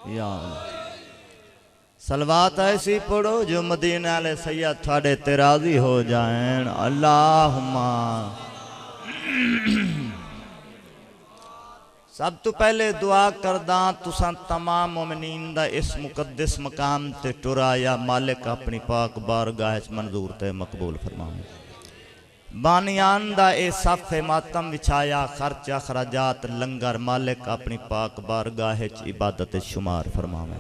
या सलवात ऐसी पढ़ो जो मदीना वाले सैयद थोड़े ते राजी हो जाएं। अल्लाहुम्मा। सब तो पहले दुआ करदा तुसां तमाम मोमिनीन दा इस मुकद्दस मकाम ते टुरा या मालिक अपनी पाक बारगाह च मंजूर ते मकबूल फरमावे। बानियान दा ए साफे मातम विछाया खर्च अखराजात लंगर मालिक अपनी पाक बारगाह च इबादत शुमार फरमावे।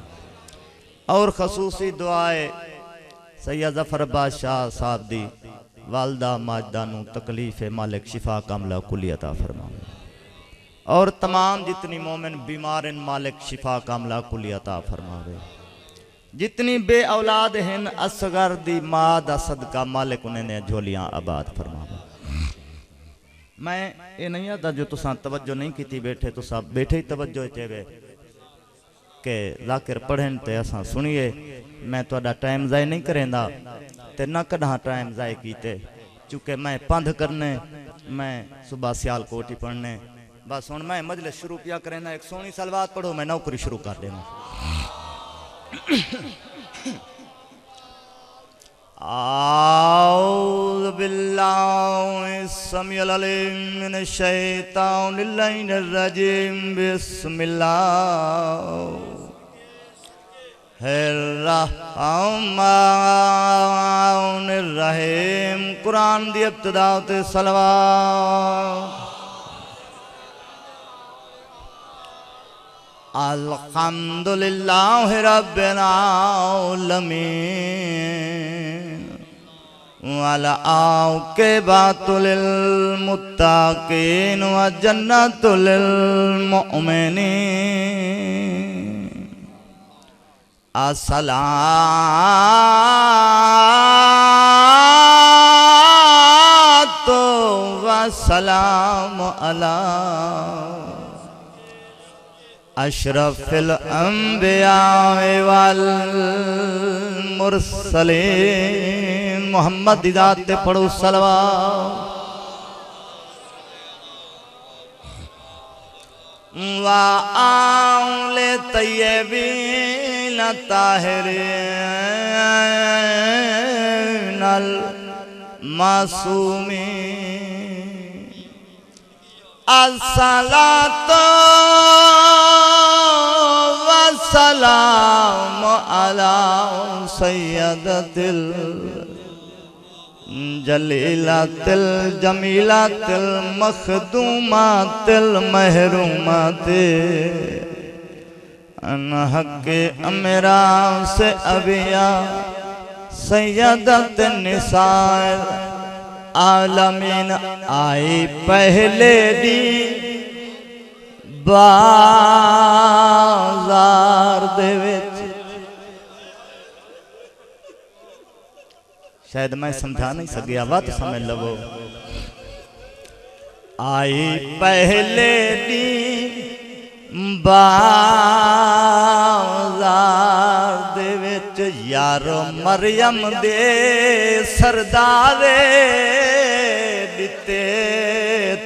और खसूसी दुआए सैयद जफर बादशाह साहब दी वालदा माजदा नू तकलीफ मालिक शिफा कामला कुली अता फरमावे। और तमाम जितनी मोमिन बीमार मालिक शिफा कामला कुली अता फरमावे। जितनी बे औलाद हैं असगर दी माँ दा सदका मालिक उन्हें झोलियां आबाद फरमावे। मैं ये नहीं आता जो तुसा तवज्जो नहीं की बैठे तो सब बैठे ही तवज्जो चेवे के जाकिर पढ़न ते असा सुनिए। मैं थोड़ा टाइम जाय नहीं करेंदा ते ना कढ़ा टाइम जाय कीते चूंकि मैं पंध करने मैं सुबह सियालकोट ही पढ़ने। बस हुण मैं मजलिस शुरू किया करेंदा एक सोहनी सलवात पढ़ो मैं नौकरी शुरू कर देना। आऊज़ु बिल्लाहि समीउल अलीम मिनश शैतानिर रजीम। बिस्मिल्लाहिर्रहमानिर रहीम। कुरान दी इब्तिदा ते सलवात। अल्हम्दुलिल्लाहि रब्बिल आलमीन वला आक़िबतु लिल मुत्तक़ीन व जन्नतु लिल मुमिनीन। अस्सलातु वस्सलामु अला अशरफिल अंबिया वल मुरसलीन। मोहम्मद दी जात ते पढ़ो सलवात। वा आले तय्यबीन ताहिरीन अल मासूमीन। अस्सलातु वस्सलाम अला सय्यदतिल जलीलातिल जमीलातिल मखदूमातिल महरूमातिल अनहक़ अमरा से अबिया सय्यदत निसाइल आलमीन। आई पहले दी बाजार दे विच। शायद मैं समझा नहीं सकिया वा तो समझ लवो। आई पहले दी बाजार दे विच यारो मरियम दे सरदारे दिते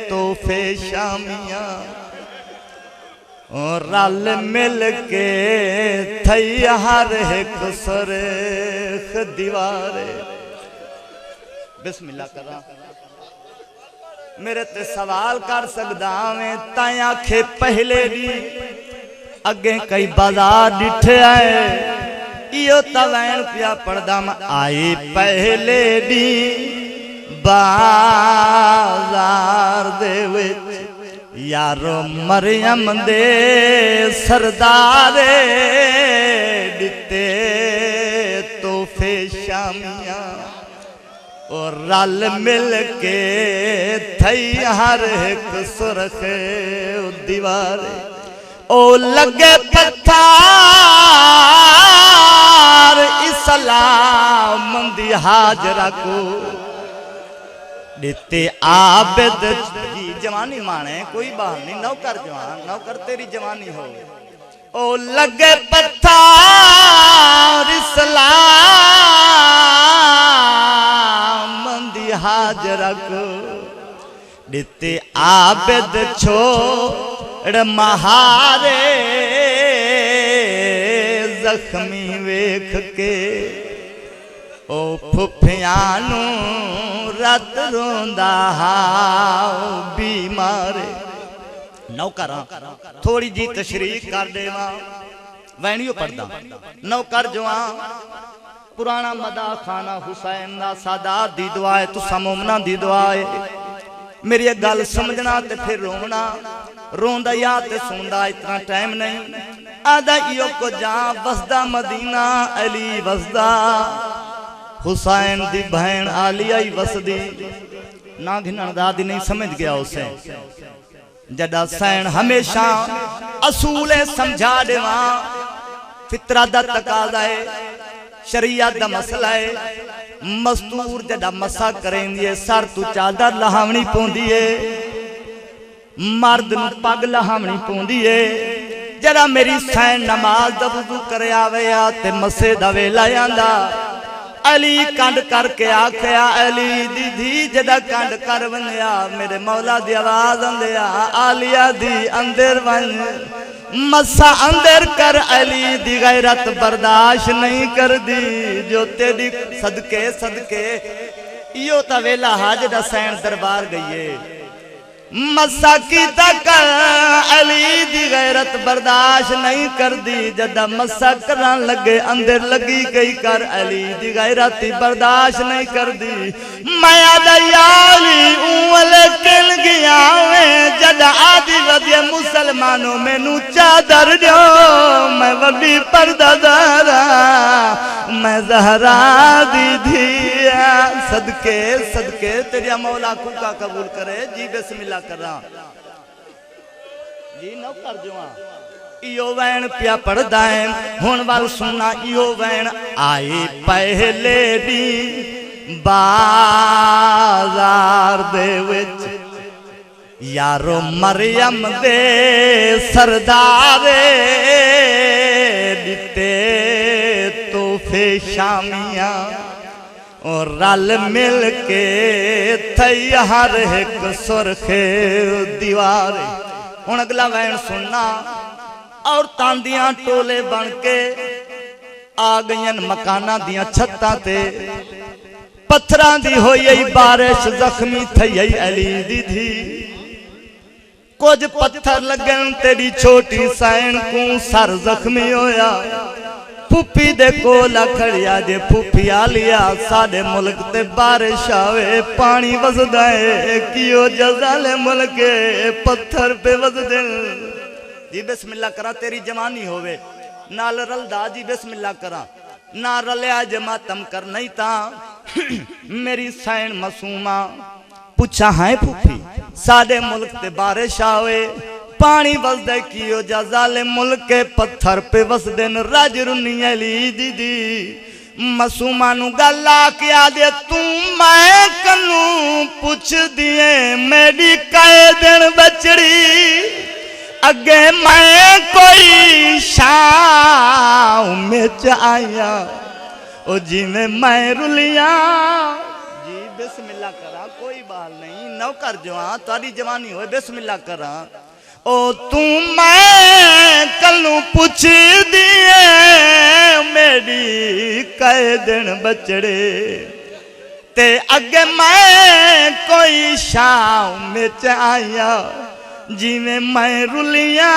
तोहफे शामियां और रल मिल के थई हर एक सरेख दीवारे। बिस्मिल्लाह करा मेरे ते सवाल कर सकदा मैं ताई आखे पहले दी अगे कई बाजार डिठे आए इो तवैन पिया पढ़दा। आई पहले दी बाजार दे विच यारो मरियम दे सरदारे दिते तोहफे शामियां और रल मिल के थई हर एक सुरखे दीवारे। ओ लगे पत्थर इस्लाम दी हाजरा को दिते आबिद जी जवानी माने कोई बात नहीं नौकर जवान नौकर तेरी जवानी हो। ओ लगे पत्थर इस्लाम दी हाजरा को दिते आबिद छोड़ महारे जख्मी वेख के ओ फुफियानू रत रोंदा हाओ बीमारे। नौकर थोड़ी जी तशरीह कर देवा वैनियो पढ़दा नौकर जवान पुराना मदा खाना हुसैन दा सादात दी दुआ है तुसा मोमना दी दुआ है। मेरी एक गल समझना ते फिर रोना रोंदा या ते सुनदा इतना टाइम नहीं। आदा इयो को जा वसदा मदीना अली वसदा हुसैन दी बहन आलिया ही वसदी ना घिनण दादी नहीं समझ गया उसे जदा सैन हमेशा असूले समझा देवा फितरा दा तकाजा है शरीयत दा मसला है। मस्तूर जदा मसा करेंदी है सर तू चादर लहावनी पौंदी है मर्द नू पग लहावनी पौंदी है। जरा मेरी सैन नमाज दा वुज़ू करे आवे ते मसे दा वेला आंदा अली कंड करके आख्या अली दीदी जदा कंड कर वनिया मेरे मौला दी आवाज आंदिया आलिया दी अंदर वन मसा अंदर कर अली दी गैरत बर्दाश्त नहीं कर दी जो तेरी सदके सदके इयो ता वेला हाजर सैन दरबार गईए मसा की तक अली दी गैरत बर्दाश्त नहीं कर दी जदा मसा करन लगे अंदर लगी गई कर अली दी गैरत बर्दाश्त नहीं कर दी। मैं दयाली उल किन गया जदा आदि वदे मुसलमानों मैनू चादर दो मैं वडी पर्दादारा मैं जहरा दी धिया सदके सदके तेरा मौला कुका कबूल करे जी बिस्मिल्लाह करा जी नौकर जवा इयो वैन पिया पढ़दा है हुण वाल सुनना इयो वैन आए पहले दी बाजार दे विच यारो मरियम दे सरदारे दिते तोहफे शामियां और रल मिल के थई हर एक सुरखे दीवार। हुण अगला वैन सुनना और तांदियां टोले बन के आ गईयां मकाना दियां छत्तां ते पत्थरां दी होई बारिश जख्मी थई अली दी धी कुछ पत्थर लगन तेरी छोटी सैन को सर जख्मी होया फुफी दे कोल खड़िया जे फुफी आलिया साडे मुल्क ते बारिश आवे पानी वसदा है कियो जजाले मुल्क पत्थर पे वसदे जी बिस्मिल्लाह करा तेरी जवानी होवे नाल रलदा जी बिस्मिल्लाह करा ना रलिया जमातम कर नहीं ता मेरी सैन मासूमा पूछा है फुफी साडे मुल्क ते बारिश आवे पानी वसदे कियो जजाले मुल्क के पत्थर पे वसदे राज रुनी अली दीदी मासूमा नु गल आके आदे तू मैं कनू पुछ दिए मेरी काए दिन बचड़ी अगे मैं कोई शाम में आया ओ जिवें मैं रुलिया जी बिस्मिल्लाह करा कोई बात नहीं नौकर जवान तारी जवानी हो बिस्मिल्लाह करा ओ तू मैं कलू पुछ दिए मेरी कई दिन बचड़े ते अगे मैं कोई शाम में आया जिवें मैं रुलिया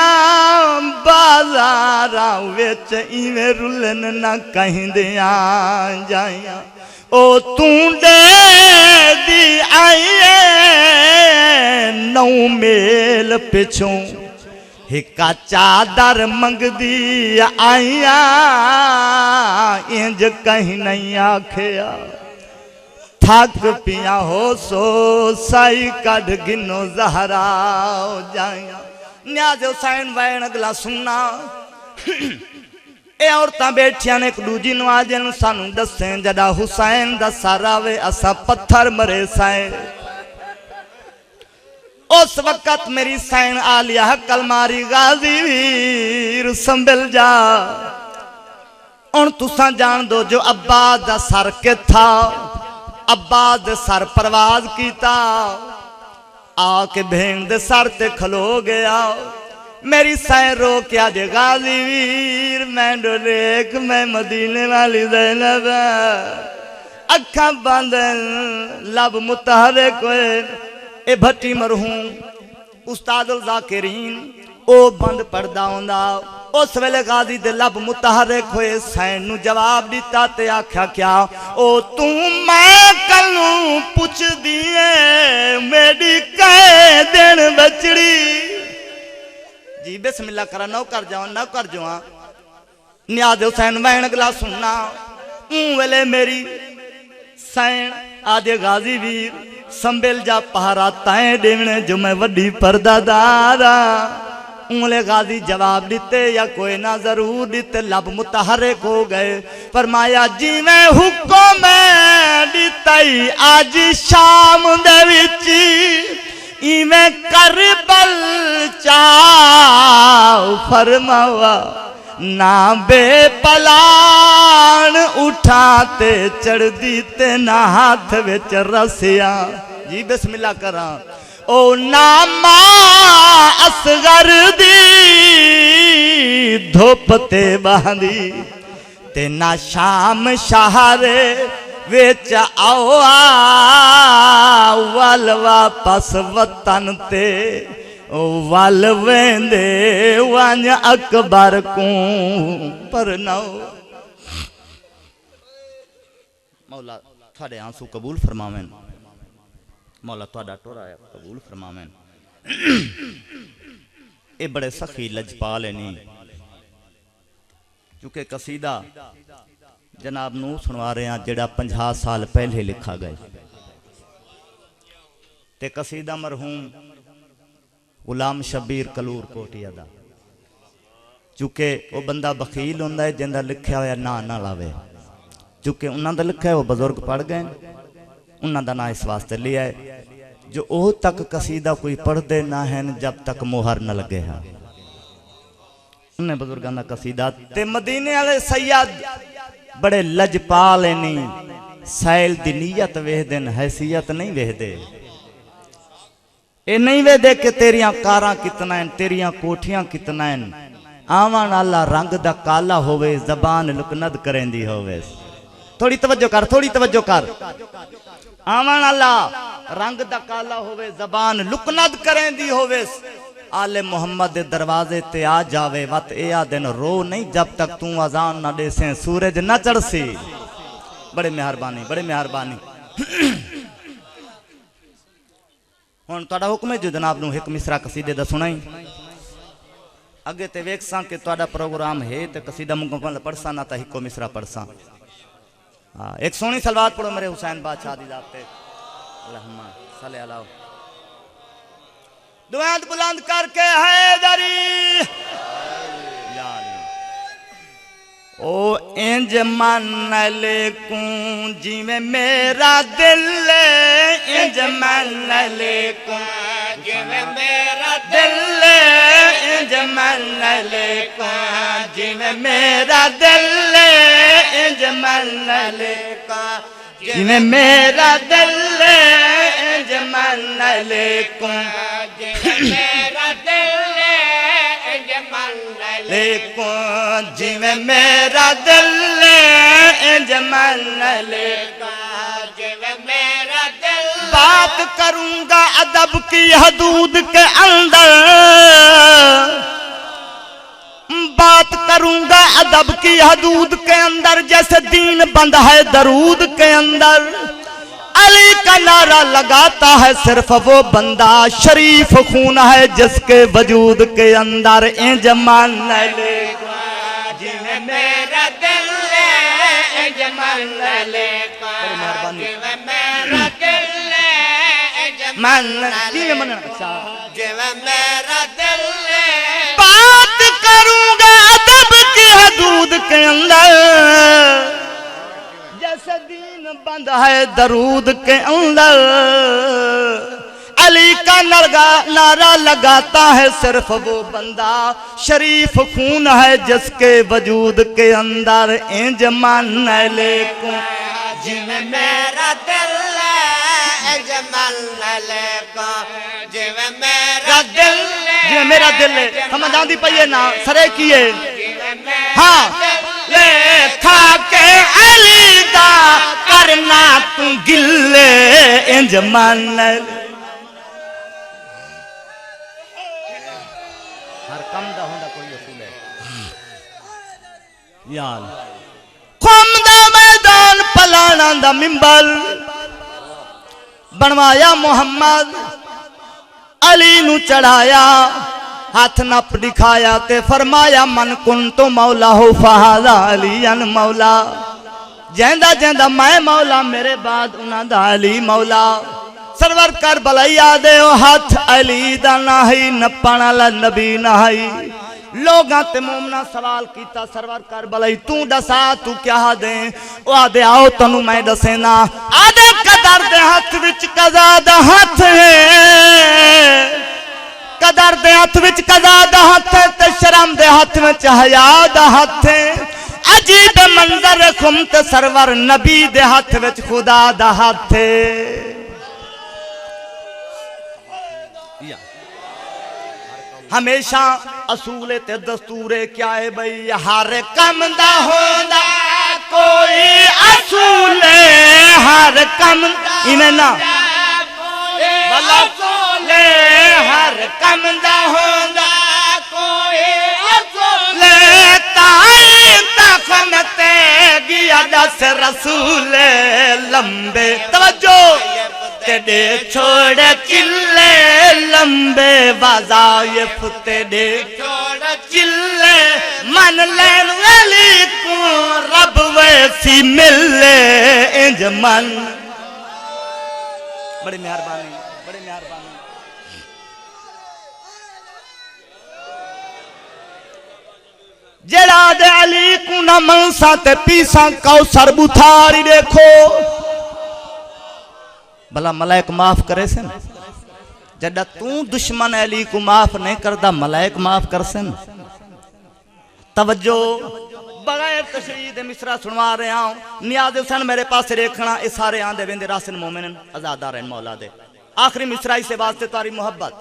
बाजारा विच इवें रुलन ना कहीं दिया जाया ओ तू दे दी आईए नौ मेल पिछों हिका चादर मंगदी आईया इंज कहीं नहीं आखिया थक पिया हो सो साई कढ़ गिनो जहरा जाया न्याज हुसैन वैन अगला सुनना ए औरतां बैठिया ने एक दूजी नवाजन सानू दसे जदा हुसैन दा सारा वे असा पत्थर मरे साए उस वक्त मेरी सैन आलिया कलमारी गाजी वीर संभल जा उन तुसा जान दो जो अब्बास दा सर के था अब्बास दे सर परवाज कीता आके भेड़ दे सर ते खलो गया मेरी सैन रो क्या दे गाजी वीर मैं देख मैं मदीने वाली ज़ैनब अखा बंद लब मुताहरे कोए ए भट्टी मरहूम उस्तादुल ज़ाकिरीन ओ बंद पड़दा होंदा उस वेले गाजी दे लब मुताहरिक होए सैन नु जवाब दिता ते आख्या क्या ओ तू मैं कलू पुछ दिए मेरी कह दिन बचड़ी जी बिस्मिल्लाह करा नौ कर जाओ नियाज हुसैन वैन गला सुनना वेले मेरी सैन आदे गाजी वीर संभल जा पहारा ताए देवने जो मैं वड्डी परदादारा उंगले गाजी जवाब दिते या कोई ना जरूर दिते लब मुताहरिक हो गए फरमाया जी मैं हुक्म दिताई आज शाम दे विच इवें करबल चाओ फरमावा ना बेपलान उठाते चढ़ दी ते ना हाथ विच रसिया जी बिस्मिल्लाह करा ओ नामा असगर दी धुप ते बहंदी ते ना शाम शहरे विच आओ वल वापस वतन ते वल वेंदे वंज अकबर को पर नौ मौला थाड़े आंसू कबूल फरमावें मौला तुहाडा टोरा कबूल फरमावें ये बड़े सखी लजपाल नहीं क्योंकि कसीदा जनाब नू सुनवा रहे हैं जेड़ा 50 साल पहले लिखा गया ते कसीदा मरहूम गुलाम शबीर कलूर कोटिया दा चूंकि वो बंदा बखील होंदा है जिंदा लिखा होया ना लावे चूंकि उन्होंने लिखा है वो बुजुर्ग पढ़ गए उन्होंने ना इस वास्ते लिया है जो ओह तक कसीदा कोई पढ़ते ना है जब तक मोहर न लगे है उन्हें बुजुर्गों का कसीदा ते मदीने वाले सैयद बड़े लजपाल नहीं सैल दी नीयत वेखदे हैसियत नहीं वेखदे ये नहीं वेखदे कि तेरिया कारां कितना है तेरिया कोठियां कितना है आवन वाला रंग दा काला होवे जबान लुकनद करेंदी होवे थोड़ी तवज्जो कर आवन वाला रंग दा काला होवे जबान लुकनद करेंदी होवे आले मोहम्मद दे दरवाजे ते आ जावे वत ए दिन रो नहीं जब तक तू अजान ना देसे सूरज न चढ़सी बड़े मेहरबानी हुण तुहाडा हुक्म है जो जनाब नू एक मिसरा कसीदे दा सुनाई अगे ते वेखसां कि तुहाडा प्रोग्राम है ते कसीदा मुकम्मल पढ़सा ना ता हिको मिसरा पढ़सा हाँ एक सोहनी सलवात पढ़ो मेरे हुसैन बादशाह दी जात ते अल्लाहुम्मा सल्ली अला दुआत बुलंद करके हैदरी ओ इंज मन ले कू जिवें मेरा दिल इंज मन ले कू जिवें मेरा दिल इंज मन ले कू जिवें मेरा दिल इंज मन ले कू जिवें मेरा दिल इंज मन ले कू मेरा दिल इंज मन ले कू जिवें मेरा दिल इंज मन ले कू जिवें मेरा दिल बात करूंगा अदब की हदूद के अंदर बात करूंगा अदब की हदूद के अंदर जैसे दीन बंद है दरूद के अंदर अली का नारा लगाता है सिर्फ वो बंदा शरीफ खून है जिसके वजूद के अंदर इंज मन ले जिवें मेरा दिल इंज मन ले जिवें मेरा दिल मन जिवें मेरा दिल बात करूंगा अदब की हदूद के अंदर जैसे दीन बंद है दरूद के अंदर अली का नारा लगाता है सिर्फ वो बंदा शरीफ खून है जिसके वजूद के अंदर इंज मन ले कू जिवें मेरा दिल इंज मन ले कू जिवें मेरा दिल जिवें मेरा दिल है समझ आंदी पई है ना सरे की है हाँ लेखा के अली दा करना तू गिले इंज मन हर कम दा होंदा कोई असूल है यार कौम दा मैदान पलाना दा मिंबर बनवाया मोहम्मद अली नू चढ़ाया हाथ नप दिखाया ते फरमाया मन कुन तो मौला हो फहादा अलीयन मौला जेंदा जेंदा मैं मौला मेरे बाद उन्हां दा अली मौला सरवर कर बलैया दे हाथ अली दा नाही नपण वाला नबी नाही लोगां ते मोमना सवाल कीता सरवर कर बलई तू दसा तू क्या दे ओ आदे आओ तनु मैं दसेना आदे कदर दे हाथ विच कज़ा दा हाथ है कदर दे हाथ विच कज़ा दा हाथ है ते शर्म दे हाथ विच हया दा हाथ है अजीब मंजर खुम ते सरवर नबी दे हाथ विच खुदा दा हाथ है हमेशा असूले ते दस्तूरे क्या है भाई हर कम दा होंदा कोई असूले हर कम इवें ना असूले हर कम दा होंदा कोई असूले ताई तखम ते गया दस रसूले लंबे तवज्जो तेरे छोड़ चिल्ले लंबे वज़ाइफ तेरे छोड़ चिल्ले मन लेन वाली को रब वैसी मिले इंज मन बड़ी मेहरबानी बड़ी मेहरबानी जेड़ा दे अली को न मनसा ते पीसा कौसर बुथारी देखो भला मलाइक माफ करे से जड़ा तू दुश्मन अली को माफ नहीं करता मलाइक माफ कर से तवज्जो बगैर तशरीह दे मिसरा सुनवा रहा हूं नियाज हुसैन मेरे पास देखना ये सारे आंदे वेंदे रासिन मोमिन आजादार हैं मौला दे आखिरी मिसरा इसे वास्ते तारी मोहब्बत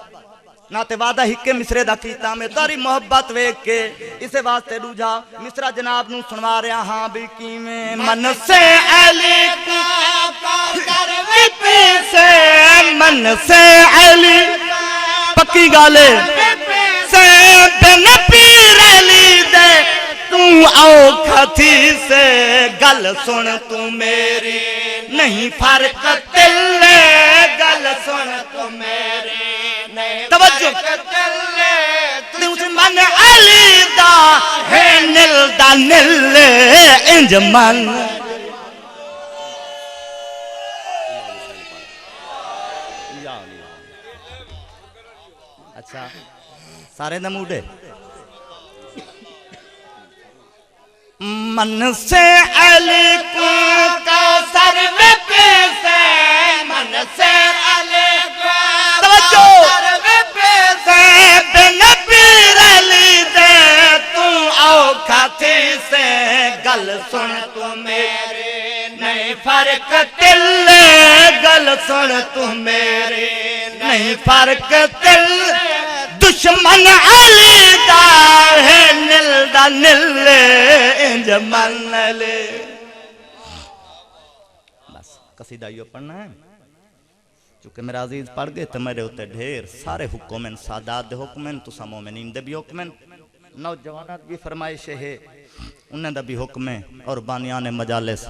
ना ते वादा हिक्के मिसरे दा कीता मैं तारी मोहब्बत वेख के इसे वास्ते दूजा मिसरा जनाब नू सुनवा रहा हां भी किवें मन से अली को कर विपे से मन से अली पक्की गाले से बिन पीर अली दे तू आओ खती से गल सुन तू मेरी नहीं फर्क तिल्ले गल सुन तू मेरी तवज्जो मन अली दा है नील दा नील इंज मन अच्छा सारे दा मूड है मन से अली को कौसर में पैसे मन से अली को कौसर में पैसे बिन पीर अली दे तू आओ खाती से गल सुन तू मेरे नहीं फर्क तिल्ले गल सुन तू मेरे नहीं फर्क तिल्ले दुश्मन अली दा है नील दा नील इंज मन ले बस कसीदा यो पढ़ना है चूंकि मेरा अजीज पढ़ गए तो मेरे उत्ते ढेर सारे हुक्म सादात दे हुक्म तुसा मोमिनीन दे भी हुक्म नौजवानात भी फरमाइश है उन्हें दा भी हुक्म और बानियान मजालिस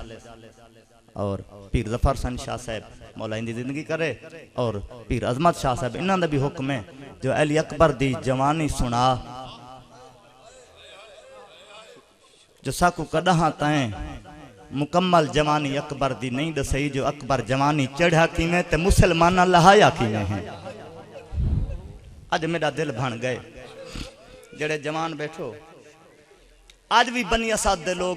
और पीर जफर सन शाह साहब मौला इंदी जिंदगी करे और पीर अजमत शाह साहब इन्हां दा भी हुक्म है जो अली अकबर दी जवानी सुना जो साकू कदा ताएं मुकम्मल जवानी अकबर दी नहीं दसई जो अकबर जवानी चढ़ा किमें ते मुसलमान लहाया किमें है अज मेरा दिल बन गए जड़े जवान बैठो आज भी बनी असाद दे लोग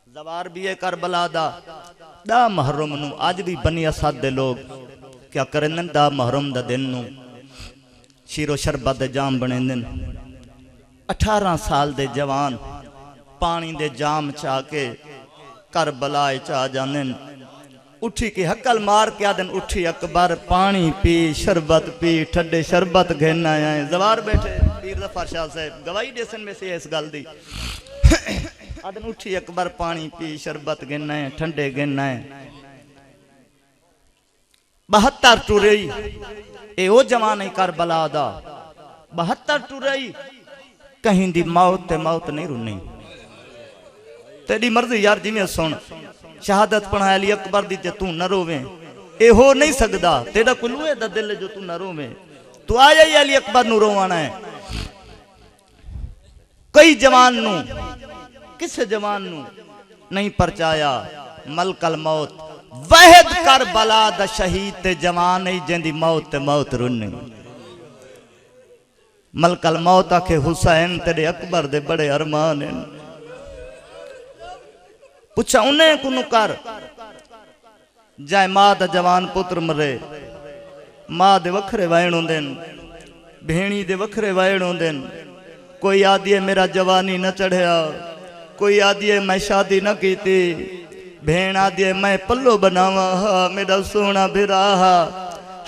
जवार भी है करबला दा महरम नु आज भी बनी असाद दे लोग क्या करें दा महरम दा दिन नु शीरो शरबत दे जाम बने दिन 18 साल दे जवान पानी दे जाम चा के करबला चा जाने उठी के हकल मार के आदन उठी अकबर पानी पी शरबत पी ठंडे शरबत घेना आए जवार बैठे पीर ज़फ़र शाह साहब गवाही देसन में से इस गल दी आदन उठी अकबर पानी पी शरबत घेना है ठंडे घेना है 72 टुरई ए ओ जवान ही करबला दा 72 टुरई कहीं दी मौत नहीं रुनी तेरी मर्जी यार जिमें सुन शहादत पढ़ा अली अकबर दी जे तू न रोवे ए हो नहीं सकदा तेरा कुलूए दा दिल जो तू न रोवे तू आया ही अली अकबर नु रोवाना है कई जवान नु किस जवान नु नहीं परचाया मलकल मौत वहद कर बला दा शहीद ते जवान ही जेंदी मौत रुनी मलकल मौत आखे हुसैन तेरे अकबर दे बड़े अरमान हैं पूछा उन्हें कुनु कर जाए मां दा जवान पुत्र मरे मां दे वखरे वायण होंदे भेणी दे वखरे वायण होंदे कोई आदि है मेरा जवानी न चढ़िया कोई आदि है मैं शादी न कीती भेण आदि है मैं पल्लो बनावा मेरा सोना बिरा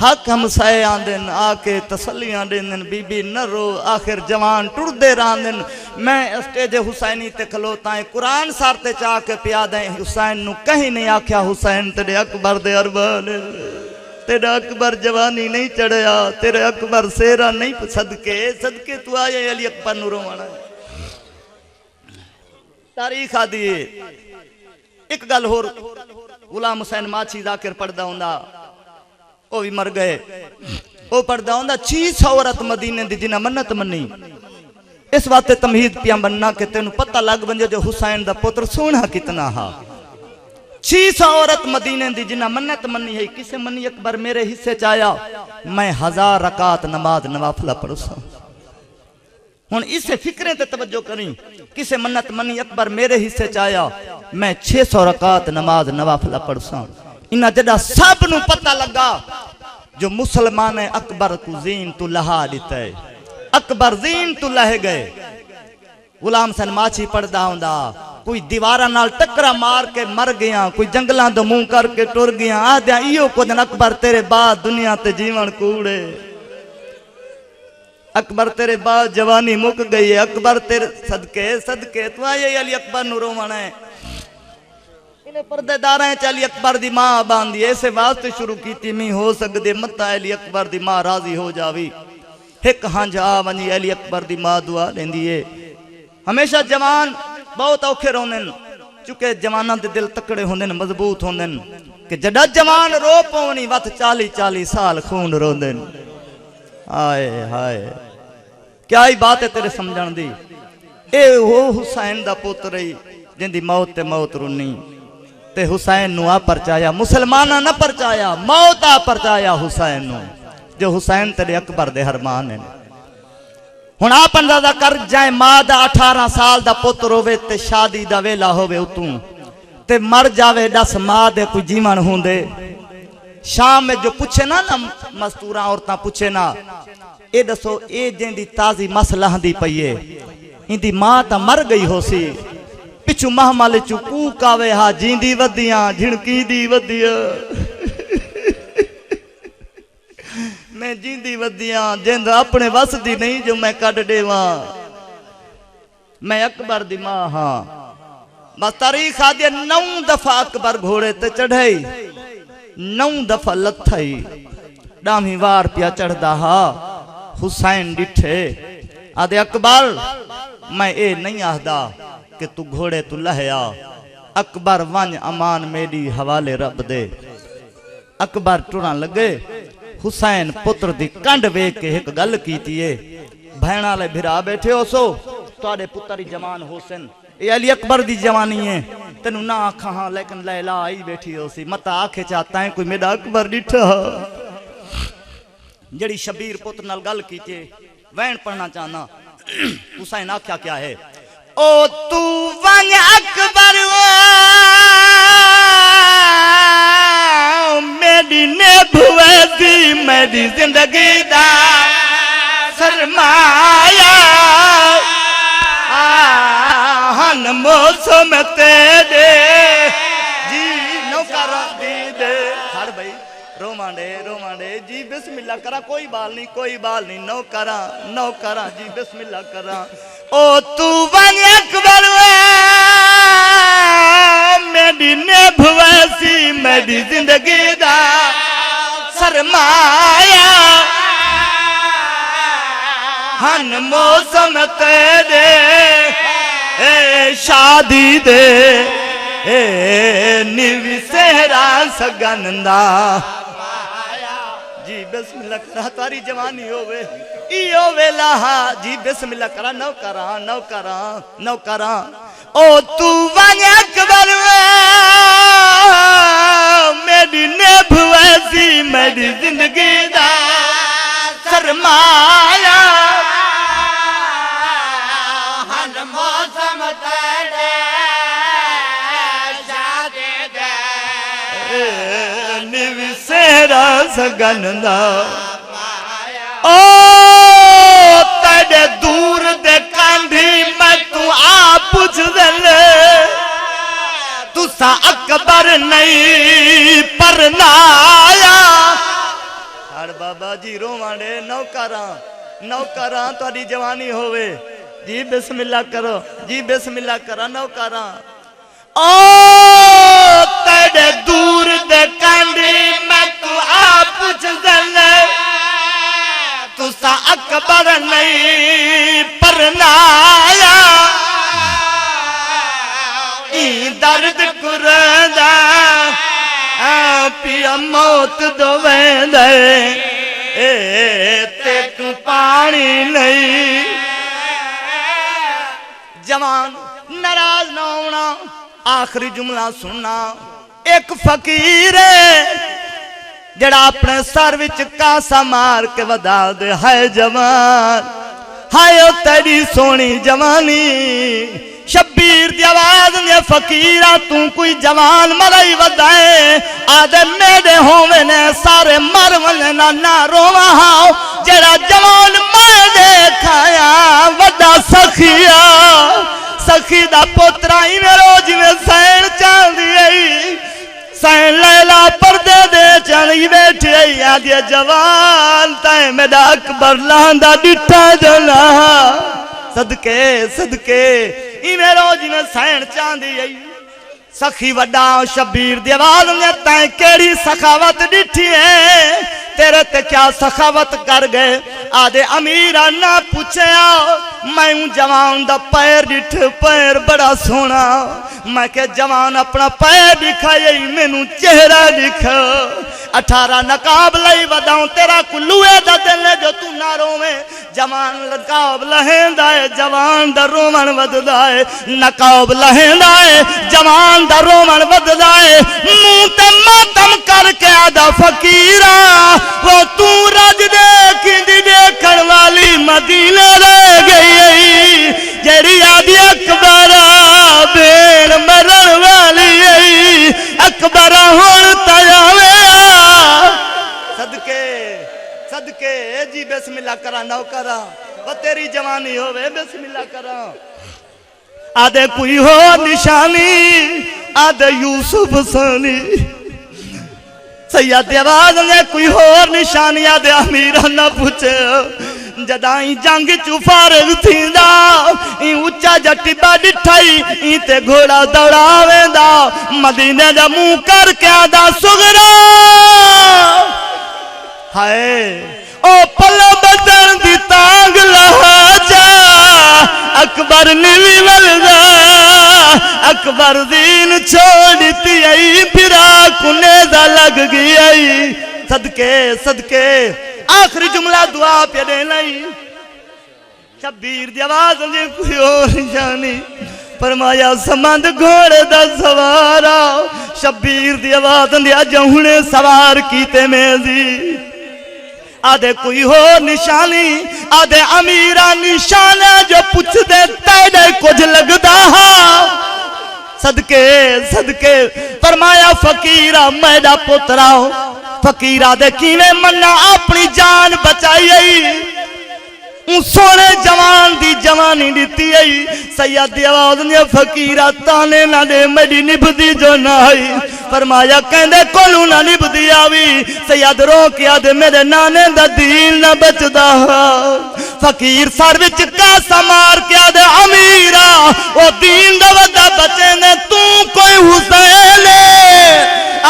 हक हम सह आंदन आके तसलियां देंदन बीबी न रो आखिर जवान टुरदे रांदन मैं स्टेज हुसैनी ते खलोता है कुरान सार ते चाह के पिया दे हुसैन नु कहीं नहीं आख्या हुसैन तेरे अकबर दे अरबान तेरा अकबर जवानी नहीं चढ़या तेरे अकबर सेरा नहीं सदके तू आए अली अकबर नु रोवाना तारीख आदि एक गल होर गुलाम हुसैन माछी जाकिर पढ़दा हुंदा ओ भी मर गए ओ पढ़दा हुंदा 600 औरत मदीने दी जिन्हां मन्नत मन्नी इस वास्ते तमहीद पिया बनना कि तेनू पता लग वंजे जो हुसैन दा पुत्र सोना कितना हा 600 औरत मदीने दी जिन्हां मन्नत मन्नी है किसे मन्नी अकबर मेरे हिस्से च आया मैं 1000 रकात नमाज नवाफिला पढ़सा हुन इसे फिक्रे ते तवज्जो करी किसे मन्नत मन्नी अकबर मेरे हिस्से च आया मैं 600 रकात नमाज नवाफिला पढ़सा इना जड़ा सब नु पता लगा जो मुसलमान है अकबर को जीन तू लहा दिता है अकबर जीन तू लह गए गुलाम सन माछी पढ़दा हुंदा कोई दीवारा नाल टकरा मार के मर गया कोई जंगलां दो मुंह करके टुर गया आद्या इयो को दिन अकबर तेरे बाद दुनिया ते जीवन कूड़े अकबर तेरे बाद जवानी मुक गई है अकबर तेरे सदके तू आए अली अकबर नु रोवना है इन्हें पर्देदार अली अकबर दी मां बांधी ऐसे वास्ते शुरू की मी हो सकते मत अली अकबर दी मां राजी हो जावी एक हंज आ वनी अली अकबर दी मां दुआ लेंदी है हमेशा जवान बहुत औखे रोंदे चुके जवाना दे दिल तकड़े होंदे मजबूत होंदे कि जड़ा जवान रो पवनी वत 40 साल खून रोंदे हाय हाय क्या ही बात है तेरे समझण दी ए वो हुसैन दा पुत्र ही जिंदी मौत ते मौत रुनी ते हुसैन नु आ परचाया मुसलमाना न परचाया मौत आ परचाया हुसैन नु जो हुसैन तेरे अकबर दे हरमान है हुन आप अंदाजा कर जाए मां दा 18 साल दा पुत्र होवे ते शादी दा वेला होवे उतू ते मर जावे दस मां दे कोई जीवन होंदे शाम में जो पूछे ना मस्तूरा औरतां पूछे ना ए दसो ए जेंदी ताजी मसला दी पईए इंदी मां ता मर गई होसी पिछू महमाले चू कूक आवे हा जींदी वदियां झिणकी दी वदिया मैं जींदी वदियां जिंद अपने वस दी नहीं जो मैं कट देवा मैं अकबर दी मां हां बस तारीख आदि 9 दफा अकबर घोड़े ते चढ़ाई 9 दफा लथई डामी वार पिया चढ़दा हा हुसैन डिठे आदे अकबर मैं ए नहीं आखदा कि तू घोड़े तू लहया अकबर वन अमान मेरी हवाले रब दे अकबर टुरन लगे हुसैन पुत्र दी कंड वेख के एक गल कीती है भैण वाले भिरा बैठे हो सो तुहाडे पुत्र जवान होसन ये अली अकबर दी जवानी है तेनू ना आखा हाँ लेकिन लैला आई बैठी हो सी मत आखे चाहता है कोई मेरा अकबर डिठा जड़ी शबीर पुत्र नाल गल कीती वैन पढ़ना चाहना हुसैन आख्या क्या है ओ तू वन अकबर मेरी ने भुवती मेरी जिंदगी दा सरमाया हन मौसम तेरे जी नौकर दी दे बिस्मिल्लाह करा, कोई बाल नहीं, नौ करा जी बिस्मिल्लाह करा। ओ तू बन अकबर मेरी नेभ वैसी मेरी जिंदगी दा सरमाया, हन मौसम तेरे शादी दे निवी सेहरा सगनदा जी बिस्मिल्लाह करा, तारी जवानी होवे इो वेला जी बिस्मिल्लाह करा, नौ करा। ओ तू बन अकबर मेरी नेभ वैसी मेरी जिंदगी दा सरमाया, हन मौसम तेरे शादी दे निवी सेहरा सगनदा। ओ तेरे दूर दे कांधी मैं तू आप पुछ दे, तुसा अकबर नहीं परनाया। हर बाबा जी रोवांडे नौ करा तारी जवानी होवे जी बिस्मिल्लाह करो, जी बिस्मिल्लाह करा, नौ करा। ओ तेरे दूर दे कांधी मैं तू आप पुछ दे, तुसा अकबर नहीं परनाया। दर्द कुरदा पिया मौत दोवेंदे ते तू पानी नहीं। जवान नाराज ना होना, आखिरी जुमला सुनना। एक फकीर जड़ा अपने सर विच कासा मार के वधा दे, हाय जवान हाय ओ तेरी सोनी जवानी। शब्बीर दी आवाज ने फकीरा तू कोई जवान मरई वधाए, आदे मेरे होवे ने सारे मर वने ना रोवा हाओ। जड़ा जवान मैं देखाया वड्डा सखिया, सखी दा पोतरा इवें रोज में सैन चलदी आई, सैन लैला पर्दे दे चली बैठी आई। आदे जवान तै मेरा अकबर लांदा डिठा जना, सदके इवें रोज में सैन चांदी आई। सखी वड्डा शब्बीर दी आवाज ने तैं केड़ी सखावत डिठी है, तेरे ते क्या सखावत कर गए। आदे अमीरा ना पूछया, मैं जवान दा पैर डिठ, पैर बड़ा सोना। मैं के जवान अपना पैर दिखाई मैनू चेहरा दिख। 18 नकाब लई वदाऊं तेरा कुल्लुए दा दिल जो तू ना रोवे। जवान नकाब लहेंदा है, जवान दा रोमन वधदा है। नकाब लहेंदा है, जवान दा रोमन वधदा है। मुंह ते मातम करके आदा फकीरा, वो तू रज देखी देखण वाली मदीने रह गई। जेड़ी आदि अकबर बेन मरण वाली अकबर हुण तयावे। सदके जी बिस्मिल्लाह करा, नौकरा वो तेरी जवानी होवे बिस्मिल्लाह करा। आदे कोई हो निशानी, आदे यूसुफ सनी। सैयद आवाज ने कोई होर निशानी, आदे अमीरा ना पूछे। जदाई जंग चू फारग थींदा, उच्चा जटिबा डिठाई ते घोड़ा दौड़ावेंदा। मदीने दा मुंह करके आदा सुगरा, हाय ओ पल्ला बदन दी तांग लहाजा। अकबर निवी वलदा, अकबर दीन छोड़ती आई, फिरा कुने दा लग गई आई। सदके आखिरी जुमला दुआ पे दे लाई। शब्बीर दी आवाज ने कोई और निशानी, फरमाया समंद घोड़े दा सवारा। शब्बीर दी आवाज ने अज हुणे सवार कीते में दी। आदे कोई हो निशानी, आदे अमीरा निशान जो पुछ दे तेरे कुछ लगदा हा। सदके फरमाया फकीरा मेरा पुत्रा। फकीरा दे किवें मन्ना अपनी जान बचाई। सोने जवान दी जवानी दिती आई। सैयद दी आवाज ने फकीरा ताने ना दे मेरी निभदी जो ना आई। फरमाया कहंदे कोलू ना निभदी आवी सैयद रो के आदे मेरे नाने दा दीन ना बचदा फकीर सर विच कासा मार के आदे अमीरा ओ दीन दा वदा बचे ने तू कोई हुसैन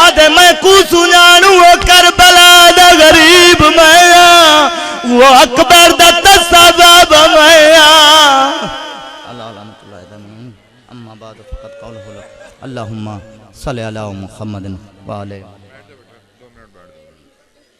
आदे मैं कू सुनानू करबला दा गरीब मैं वो अकबर दा तसबाब मैं अल्लाह अम्मा बाद फकत कौल अल्लाहुम्मा सल्ली अला मुहम्मदिन व अलैहि